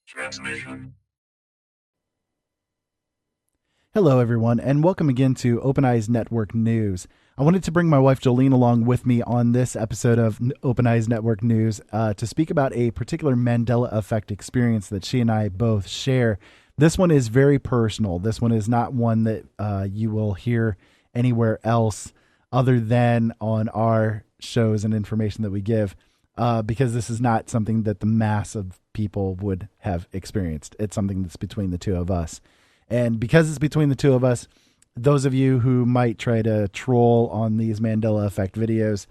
Transmission. Hello, everyone, and welcome again to Open Eyes Network News. I wanted to bring my wife Jolene along with me on this episode of Open Eyes Network News to speak about a particular Mandela effect experience that she and I both share. This one is very personal. This one is not one that you will hear anywhere else other than on our shows and information that we give, because this is not something that the mass of people would have experienced. It's something that's between the two of us. And because it's between the two of us, those of you who might try to troll on these Mandela effect videos,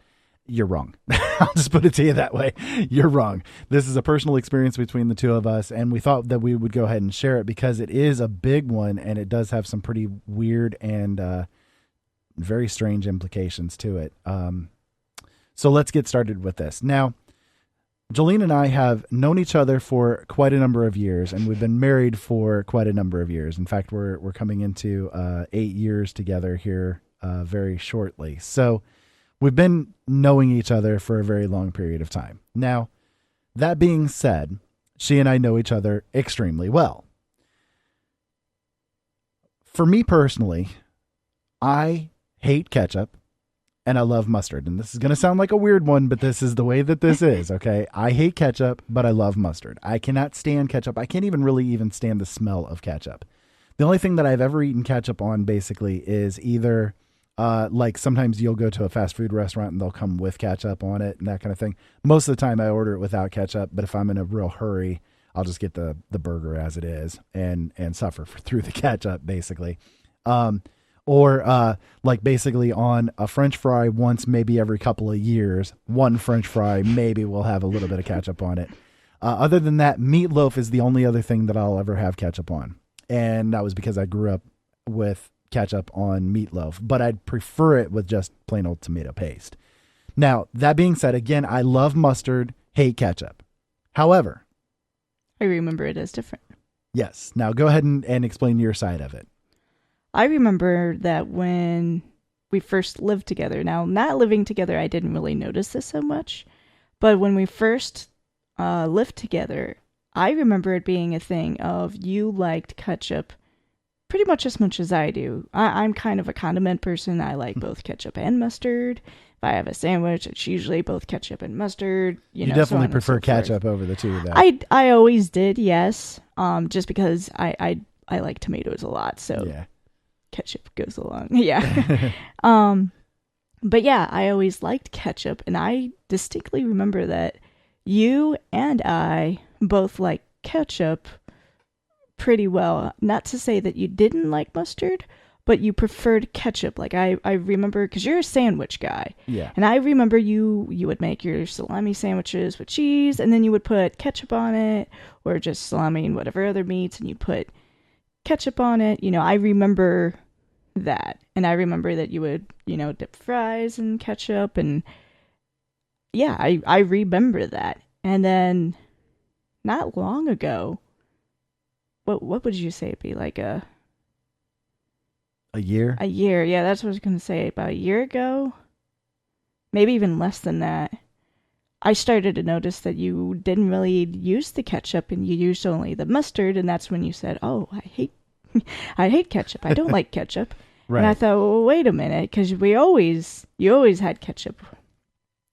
you're wrong. I'll just put it to you that way. You're wrong. This is a personal experience between the two of us, and we thought that we would go ahead and share it because it is a big one, and it does have some pretty weird and very strange implications to it. So let's get started with this. Now, Jolene and I have known each other for quite a number of years, and we've been married for quite a number of years. In fact, we're coming into 8 years together here very shortly. So we've been knowing each other for a very long period of time. Now, that being said, she and I know each other extremely well. For me personally, I hate ketchup. And I love mustard. And this is going to sound like a weird one, but this is the way that this is, okay? I hate ketchup, but I love mustard. I cannot stand ketchup. I can't even stand the smell of ketchup. The only thing that I've ever eaten ketchup on, basically, is either, like sometimes you'll go to a fast food restaurant and they'll come with ketchup on it and that kind of thing. Most of the time I order it without ketchup, but if I'm in a real hurry, I'll just get the burger as it is and suffer through the ketchup, basically. Or like basically on a French fry once, maybe every couple of years, one French fry maybe will have a little bit of ketchup on it. Other than that, meatloaf is the only other thing that I'll ever have ketchup on. And that was because I grew up with ketchup on meatloaf, but I'd prefer it with just plain old tomato paste. Now, that being said, again, I love mustard, hate ketchup. However, I remember it as different. yes. Now go ahead and explain your side of it. I remember that when we first lived together. Now, not living together, I didn't really notice this so much. But when we first lived together, I remember it being a thing of you liked ketchup pretty much as much as I do. I'm kind of a condiment person. I like both ketchup and mustard. If I have a sandwich, it's usually both ketchup and mustard. You know, definitely so on and prefer so ketchup forth. over the two, though. I always did, yes. Just because I like tomatoes a lot, so Yeah. ketchup goes along. Yeah. But yeah, I always liked ketchup, and I distinctly remember that you and I both like ketchup pretty well. Not to say that you didn't like mustard, but you preferred ketchup. Like I remember, because you're a sandwich guy. Yeah. And I remember you would make your salami sandwiches with cheese, and then you would put ketchup on it, or just salami and whatever other meats, and you put ketchup on it. You know, I remember that. And I remember that you would, dip fries in ketchup. And yeah, I remember that. And then not long ago, what would you say it'd be like A year? a year? Yeah, that's what I was going to say. About a year ago, maybe even less than that. I started to notice that you didn't really use the ketchup and you used only the mustard. And that's when you said, "Oh, I hate ketchup. I don't like ketchup." Right. And I thought, well, wait a minute, because you always had ketchup.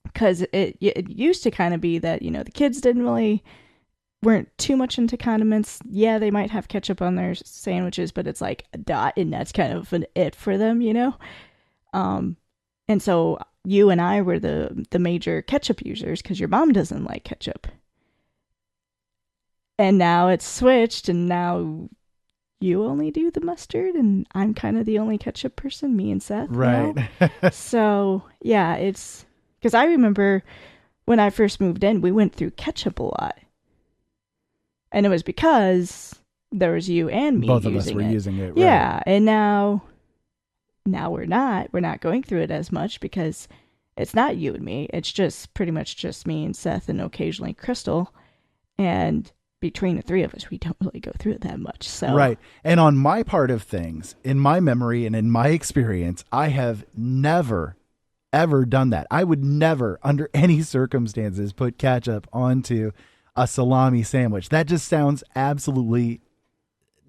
Because it used to kind of be that, the kids weren't too much into condiments. Yeah, they might have ketchup on their sandwiches, but it's like a dot, and that's kind of an it for them, And so you and I were the major ketchup users because your mom doesn't like ketchup. And now it's switched, and now you only do the mustard, and I'm kind of the only ketchup person, me and Seth. Right. So, yeah, it's because I remember when I first moved in, we went through ketchup a lot. And it was because there was you and me Both of us were using it. Right. Yeah, and now we're not. We're not going through it as much because it's not you and me. It's just pretty much just me and Seth and occasionally Crystal. And between the three of us, we don't really go through it that much. So Right. And on my part of things, in my memory and in my experience, I have never, ever done that. I would never, under any circumstances, put ketchup onto a salami sandwich. That just sounds absolutely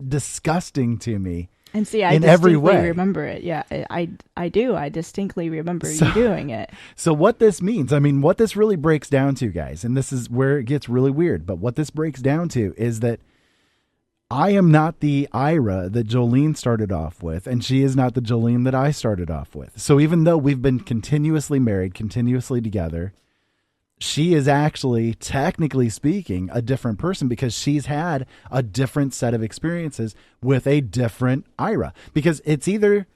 disgusting to me. And see, I in every distinctly way. remember it. Yeah, I do. I distinctly remember you doing it. So what this means, I mean, what this really breaks down to, guys, and this is where it gets really weird, but what this breaks down to is that I am not the Ira that Jolene started off with, and she is not the Jolene that I started off with. So even though we've been continuously married, continuously together, she is actually, technically speaking, a different person because she's had a different set of experiences with a different Ira. Because it's either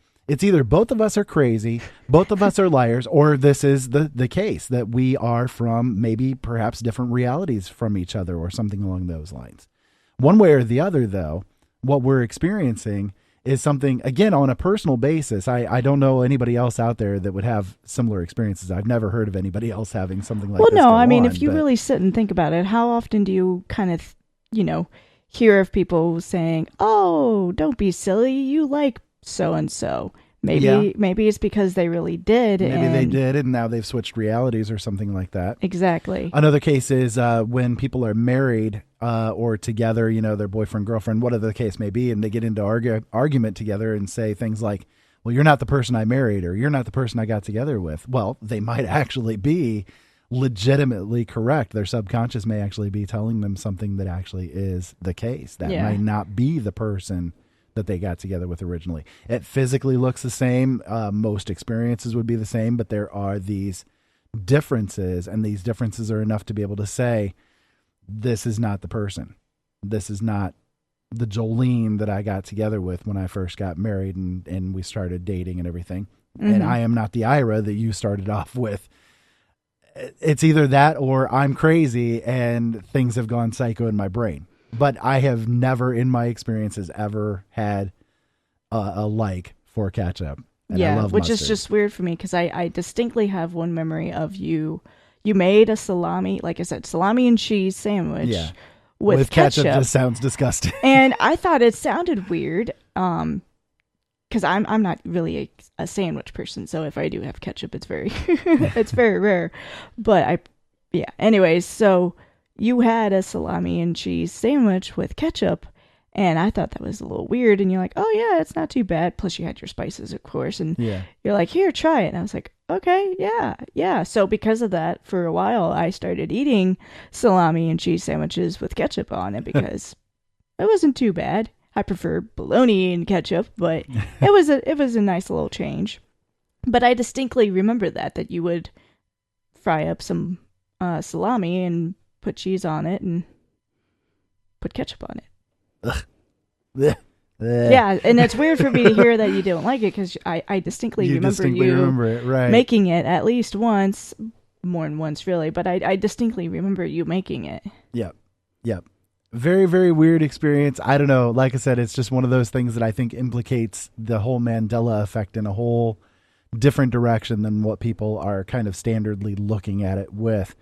both of us are crazy, both of us are liars, or this is the case that we are from maybe perhaps different realities from each other or something along those lines. One way or the other, though, what we're experiencing is something, again, on a personal basis. I don't know anybody else out there that would have similar experiences. I've never heard of anybody else having something like this. Well, no, I mean, on, if you really sit and think about it, how often do you kind of, hear of people saying, "Oh, don't be silly, you like so and so." Maybe it's because they really did. Maybe they did, and now they've switched realities or something like that. Exactly. Another case is when people are married or together, their boyfriend, girlfriend, whatever the case may be, and they get into argument together and say things like, well, you're not the person I married, or you're not the person I got together with. Well, they might actually be legitimately correct. Their subconscious may actually be telling them something that actually is the case. That might not be the person that they got together with originally. It physically looks the same. Most experiences would be the same, but there are these differences, and these differences are enough to be able to say, this is not the person. This is not the Jolene that I got together with when I first got married and we started dating and everything. Mm-hmm. And I am not the Ira that you started off with. It's either that or I'm crazy and things have gone psycho in my brain. But I have never in my experiences ever had a like for ketchup. And I love which mustard. is just weird for me because I distinctly have one memory of you. You made a salami, like I said, salami and cheese sandwich with ketchup. Just sounds disgusting. And I thought it sounded weird because I'm not really a sandwich person. So if I do have ketchup, it's very it's very rare. But anyways, so you had a salami and cheese sandwich with ketchup, and I thought that was a little weird. And you're like, oh yeah, it's not too bad. Plus you had your spices, of course. And you're like, here, try it. And I was like, okay, yeah. So because of that, for a while, I started eating salami and cheese sandwiches with ketchup on it because it wasn't too bad. I prefer bologna and ketchup, but it was a nice little change. But I distinctly remember that you would fry up some salami and put cheese on it and put ketchup on it. Yeah, and it's weird for me to hear that you don't like it because I distinctly remember it, right. making it at least once, more than once really, but I distinctly remember you making it. Yep. Very, very weird experience. I don't know. Like I said, it's just one of those things that I think implicates the whole Mandela effect in a whole different direction than what people are kind of standardly looking at it with.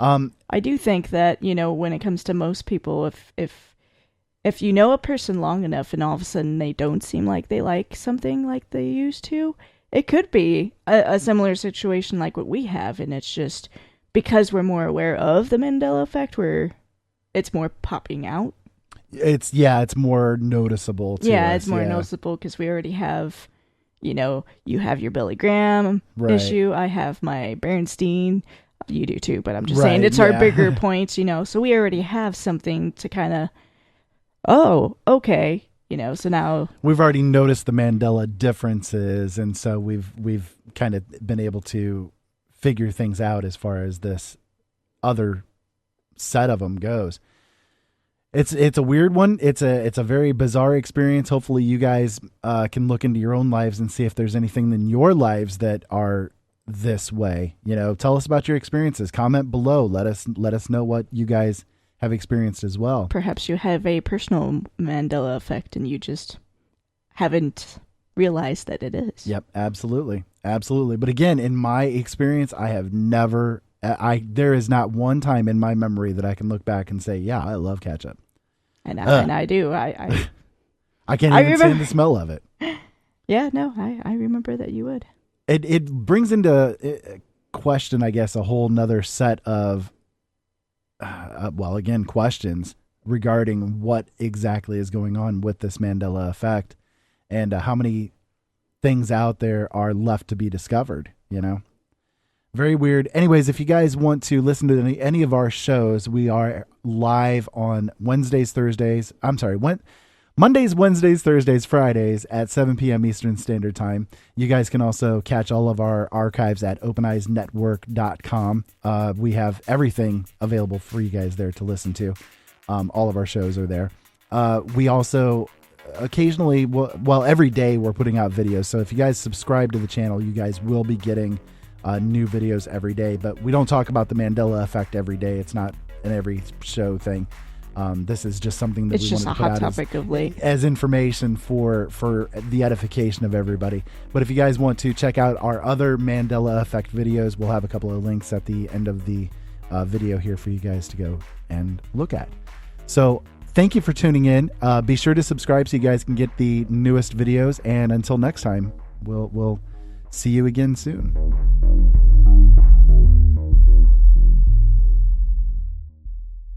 I do think that, when it comes to most people, if you know a person long enough and all of a sudden they don't seem like they like something like they used to, it could be a similar situation like what we have. And it's just because we're more aware of the Mandela effect where it's more popping out. It's more noticeable to us. It's more noticeable because we already have, you have your Billy Graham issue. I have my Bernstein. You do too, but I'm just saying it's our bigger points, so we already have something to kind of, oh, okay, so now we've already noticed the Mandela differences. And so we've kind of been able to figure things out as far as this other set of them goes. It's a weird one. It's a very bizarre experience. Hopefully you guys can look into your own lives and see if there's anything in your lives that are this way. Tell us about your experiences. Comment below. Let us know what you guys have experienced as well. Perhaps you have a personal Mandela effect and you just haven't realized that it is. Yep, absolutely. But again, in my experience, I have never there is not one time in my memory that I can look back and say, yeah, I love ketchup. And I do. I can't even stand the smell of it. Yeah, no, I remember that you would. It brings into question, I guess, a whole nother set of well, again, questions regarding what exactly is going on with this Mandela effect, and how many things out there are left to be discovered, you know? Very weird. Anyways, if you guys want to listen to any of our shows, we are live on Mondays, Wednesdays, Thursdays, Fridays at 7 p.m. Eastern Standard Time. You guys can also catch all of our archives at openeyesnetwork.com. We have everything available for you guys there to listen to. All of our shows are there. We also occasionally, well, every day we're putting out videos. So if you guys subscribe to the channel, you guys will be getting new videos every day. But we don't talk about the Mandela effect every day. It's not an every show thing. This is just something that we want to put out topic of late as information for the edification of everybody. But if you guys want to check out our other Mandela effect videos, we'll have a couple of links at the end of the video here for you guys to go and look at. So thank you for tuning in. Be sure to subscribe so you guys can get the newest videos. And until next time, we'll see you again soon.